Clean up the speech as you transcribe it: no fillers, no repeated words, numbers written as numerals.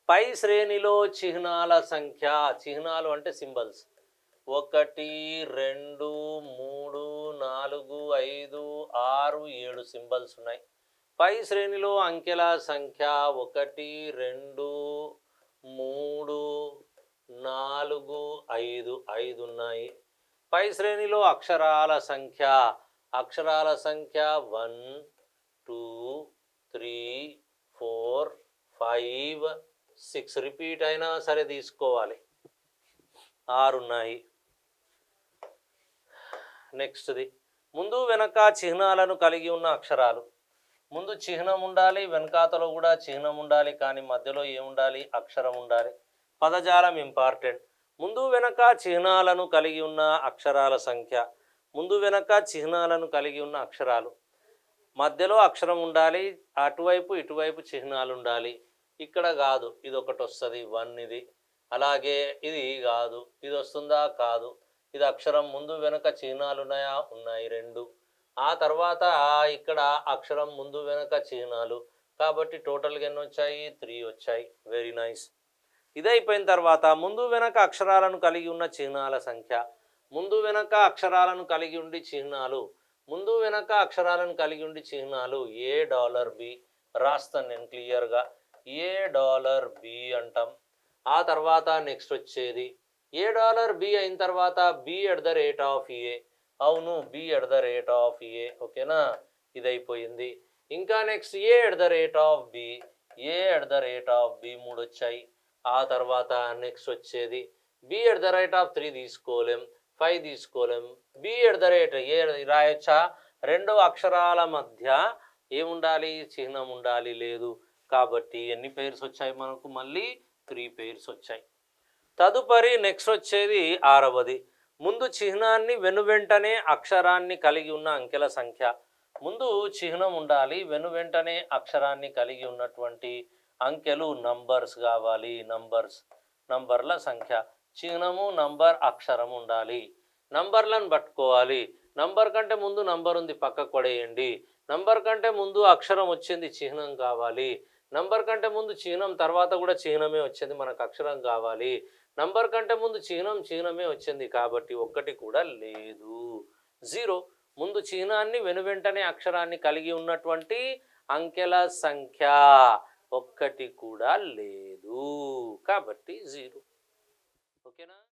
పై శ్రేణిలో చిహ్నాల సంఖ్య, చిహ్నాలు అంటే సింబల్స్ 1 2 3 4 5 6 7 సింబల్స్ ఉన్నాయి. పై శ్రేణిలో అంకెల సంఖ్య 1 2 3 4 5 5 ఉన్నాయి. పై శ్రేణిలో అక్షరాల సంఖ్య 1 2 3 4 5 6 రిపీట్ అయినా సరే తీసుకోవాలి. 6 ఉన్నాయి. నెక్స్ట్ది ముందు వెనక చిహ్నాలను కలిగి ఉన్న అక్షరాలు. ముందు చిహ్నం ఉండాలి, వెనకాతలో కూడా చిహ్నం ఉండాలి, కానీ మధ్యలో ఏముండాలి? అక్షరం ఉండాలి. పదజాలం ఇంపార్టెంట్. ముందు వెనక చిహ్నాలను కలిగి ఉన్న అక్షరాల సంఖ్య. ముందు వెనక చిహ్నాలను కలిగి ఉన్న అక్షరాలు. మధ్యలో అక్షరం ఉండాలి, అటువైపు ఇటువైపు చిహ్నాలు ఉండాలి. ఇక్కడ కాదు, ఇది ఒకటి వస్తుంది 1 ఇది. అలాగే ఇది కాదు, ఇది వస్తుందా? కాదు. ఇది అక్షరం ముందు వెనక చిహ్నాలు ఉన్నాయా? ఉన్నాయి 2. ఆ తర్వాత ఇక్కడ అక్షరం ముందు వెనక చిహ్నాలు, కాబట్టి టోటల్గా ఎన్ని వచ్చాయి? 3 వచ్చాయి. Very nice. ఇది అయిపోయిన తర్వాత ముందు వెనక అక్షరాలను కలిగి ఉన్న చిహ్నాల సంఖ్య. ముందు వెనక అక్షరాలను కలిగి ఉండి చిహ్నాలు. ముందు వెనక అక్షరాలను కలిగి ఉండి చిహ్నాలు $B రాస్తాను నేను క్లియర్గా. $B అంటాం. ఆ తర్వాత నెక్స్ట్ వచ్చేది $B అయిన తర్వాత B@A. అవును, B@A. ఓకేనా? ఇది అయిపోయింది. ఇంకా నెక్స్ట్ A@B. A@B 3 వచ్చాయి. ఆ తర్వాత నెక్స్ట్ వచ్చేది B@3 తీసుకోలేం, 5 తీసుకోలేం. B@ రాయొచ్చా? 2 అక్షరాల మధ్య ఏముండాలి? చిహ్నం ఉండాలి. లేదు. కాబట్టి ఎన్ని పెయిర్స్ వచ్చాయి మనకు? మళ్ళీ 3 పెయిర్స్ వచ్చాయి. తదుపరి నెక్స్ట్ వచ్చేది 6వది. ముందు చిహ్నాన్ని వెనువెంటనే అక్షరాన్ని కలిగి ఉన్న అంకెల సంఖ్య. ముందు చిహ్నం ఉండాలి, వెనువెంటనే అక్షరాన్ని కలిగి ఉన్నటువంటి అంకెలు నంబర్స్ కావాలి. నంబర్ల సంఖ్య. చిహ్నము, నంబర్, అక్షరం ఉండాలి. నంబర్లను పట్టుకోవాలి. నంబర్ కంటే ముందు నంబర్ ఉంది, పక్కకు పడేయండి. నంబర్ కంటే ముందు అక్షరం వచ్చింది, చిహ్నం కావాలి. నంబర్ కంటే ముందు చిహ్నం, తర్వాత కూడా చిహ్నమే వచ్చింది, మనకు అక్షరం కావాలి. నంబర్ కంటే ముందు చిహ్నమే వచ్చింది, కాబట్టి 1 కూడా లేదు. 0. ముందు చిహ్నాన్ని వెనువెంటనే అక్షరాన్ని కలిగి ఉన్నటువంటి అంకెల సంఖ్య 1 కూడా లేదు, కాబట్టి 0. ఓకేనా?